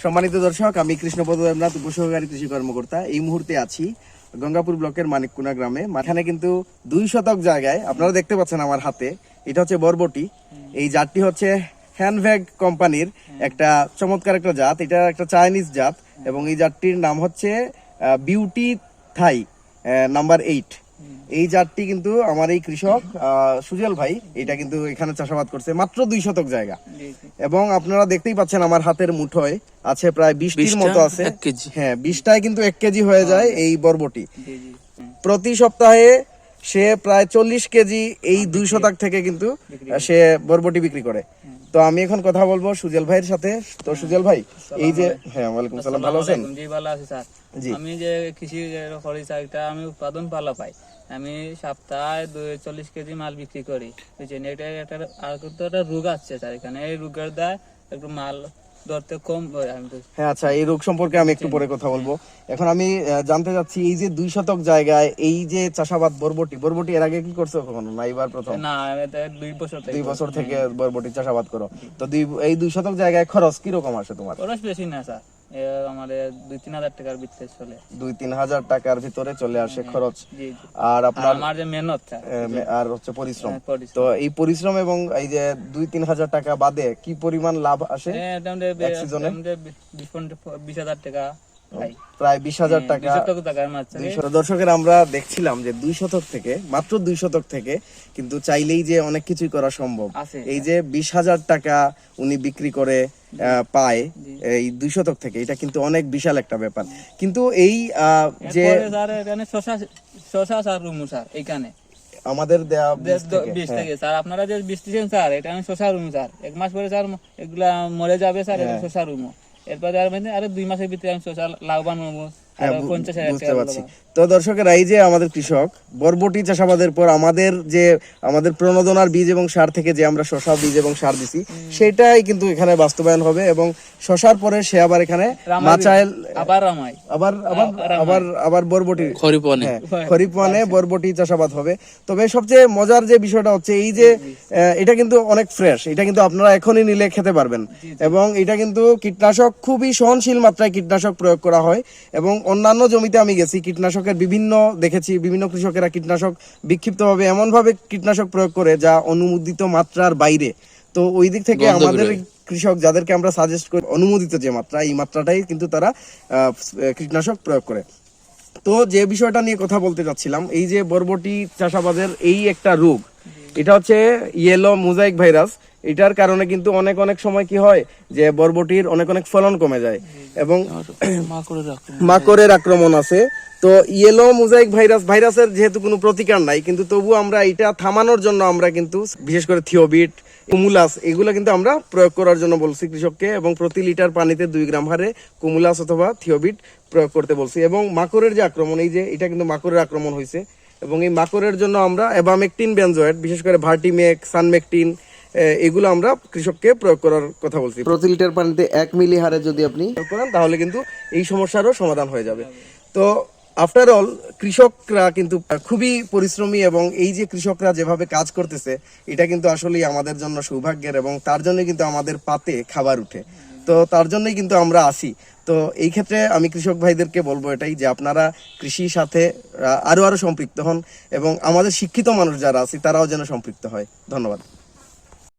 সম্মানিত দর্শক, আমি কৃষ্ণপদ দেবনাথ, উপসহকারী কৃষি কর্মকর্তা। এই মুহূর্তে আছি গঙ্গাপুর ব্লকের মানিককুনা গ্রামে। মাঝখানে কিন্তু 2 শতক জায়গায় আপনারা দেখতে পাচ্ছেন আমার হাতে, এটা হচ্ছে বরবটি। এই জাতটি হচ্ছে হ্যান্ডভ্যাগ কোম্পানির একটা চমৎকার একটা জাত। এটা একটা চাইনিজ জাত এবং এই জাতটির নাম হচ্ছে বিউটি থাই নাম্বার 8। এই জাতটি কিন্তু আমার এই কৃষক সুজল ভাই এটা কিন্তু এখানে চাষাবাদ করছে মাত্র 2 শতক জায়গা। এবং আপনারা দেখতেই পাচ্ছেন আমার হাতের মুঠোয় আছে প্রায় 20টির মতো আছে। হ্যাঁ, 20টায় কিন্তু 1 কেজি হয়ে যায় এই বরবটি। প্রতি সপ্তাহে সে প্রায় 40 কেজি এই 2 শতক থেকে কিন্তু সে বরবটি বিক্রি করে। তো আমি এখন কথা বলবো সুজল ভাইয়ের সাথে। তো সুজল ভাই, এই যে হ্যাঁ, ওয়ালাইকুম সালাম, ভালো আছেন? জি, ভালো আছি স্যার। আমি যে কৃষি করি স্যার, এটা আমি উৎপাদন ভালো পাই। আমি সপ্তাহে 40 কেজি মাল বিক্রি করি। বুঝছেন, এটা একটা রোগ আসছে স্যার এখানে। এই রোগের দ্বারা একটু মাল ধরতে কম। হ্যাঁ, আচ্ছা, এই রোগ সম্পর্কে আমি একটু পরে কথা বলবো। এখন আমি জানতে চাচ্ছি, এই যে 2 শতক জায়গায় এই যে চাষাবাদ বরবটি এর আগে কি করছো কখনো? না, এবার প্রথম? না, 2 বছর থেকে বরবটি চাষাবাদ করো। তো এই 2 শতক জায়গায় খরচ কি রকম আসে তোমার? খরচ বেশি না স্যার, আমাদের 2-3 হাজার টাকার ভিতরে চলে। 2-3 হাজার টাকার ভিতরে চলে আসে খরচ। আর আপনার আমার যে মেহনত আর হচ্ছে পরিশ্রম। তো এই পরিশ্রম এবং এই যে 2-3 হাজার টাকা বাদে কি পরিমাণ লাভ আসে এক সিজনে? 20,000 টাকা, প্রায় 20,000 টাকা। দর্শকের আমরা দেখছিলাম যে 2 শতক থেকে, মাত্র 2 শতক থেকে কিন্তু চাইলেই যে অনেক কিছুই করা সম্ভব। এই যে 20,000 টাকা উনি বিক্রি করে পায় এই 2 শতক থেকে, এটা কিন্তু অনেক বিশাল একটা ব্যাপার। কিন্তু এই যে এইখানে আমাদের দেয়া স্যার, আপনারা যে বীজ দিচ্ছেন স্যার, এটা আমি শশা রুম স্যার। 1 মাস পরে স্যার এগুলা মরে যাবে স্যার, শশা রুম। এরপরে আরো 2 মাসের ভিতরে আমি শশা লাভবান হবো। বুঝতে পারছি। তো দর্শকেরা, এই যে আমাদের কৃষক বরবটি চাষাবাদের পর আমাদের প্রণোদনার বীজ এবং সার থেকে যে আমরা শশা বীজ এবং সার দিছি, সেটাই কিন্তু এখানে বাস্তবায়ন হবে। এবং শশার পরে সে আবার এখানে মাচাইল, আবার বরবটি খরিফ মানে বরবটি চাষাবাদ হবে। তবে সবচেয়ে মজার যে বিষয়টা হচ্ছে, এই যে এটা কিন্তু অনেক ফ্রেশ, এটা কিন্তু আপনারা এখনই নিলে খেতে পারবেন। এবং এটা কিন্তু কীটনাশক খুবই সহনশীল মাত্রায় কীটনাশক প্রয়োগ করা হয়। এবং অন্যান্য জমিতে আমি গেছি, কীটনাশকের দেখেছি বিভিন্ন কৃষকেরা কীটনাশক বিক্ষিপ্তভাবে এমনভাবে কীটনাশক প্রয়োগ করে যা অনুমোদিত মাত্রার বাইরে। তো ওই দিক থেকে আমাদের কৃষক যাদেরকে আমরা সাজেস্ট করি, অনুমোদিত যে মাত্রা, এই মাত্রাটাই কিন্তু তারা কীটনাশক প্রয়োগ করে। তো যে বিষয়টা নিয়ে কথা বলতে চাচ্ছিলাম, এই যে বরবটি চাষাবাদের এই একটা রোগ, এটা হচ্ছে ইয়েলো মোজাইক ভাইরাস। এটার কারণে কিন্তু অনেক সময় কি হয় যে বরবটির অনেক ফলন কমে যায় এবং মাকড়ের আক্রমণ আছে। তো ইয়েলো মোজাইক ভাইরাসের যেহেতু কোনো প্রতিকার নাই, কিন্তু তবু আমরা এটা থামানোর জন্য আমরা কিন্তু বিশেষ করে থিওবিট, কুমুলাস, এগুলো কিন্তু আমরা প্রয়োগ করার জন্য বলছি কৃষককে। এবং প্রতি লিটার পানিতে 2 গ্রাম হারে কুমুলাস অথবা থিওবিট প্রয়োগ করতে বলছি। এবং মাকড়ের যে আক্রমণ, এই যে এটা কিন্তু মাকড়ের আক্রমণ হয়েছে, এবং এই মাকড়ের জন্য আমরা এবামেকটিন বেনজয়েড, বিশেষ করে ভার্টিমেক, সানমেকটিন, এগুলো আমরা কৃষককে প্রয়োগ করার কথা বলছি। প্রতি লিটার পানিতে 1 মিলি হারে যদি আপনি প্রয়োগ করেন, তাহলে কিন্তু এই সমস্যারও সমাধান হয়ে যাবে। তো আফটার অল, কৃষকরা কিন্তু খুবই পরিশ্রমী, এবং এই যে কৃষকরা যেভাবে কাজ করতেছে, এটা কিন্তু আসলেই আমাদের জন্য সৌভাগ্যের, এবং তার জন্য কিন্তু আমাদের পাতে খাবার উঠে। তো তার জন্যই কিন্তু আমরা আসি। তো এই ক্ষেত্রে আমি কৃষক ভাইদেরকে বলবো এটাই, যে আপনারা কৃষির সাথে আরো সম্পৃক্ত হন, এবং আমাদের শিক্ষিত মানুষ যারা আছে তারাও যেন সম্পৃক্ত হয়। ধন্যবাদ।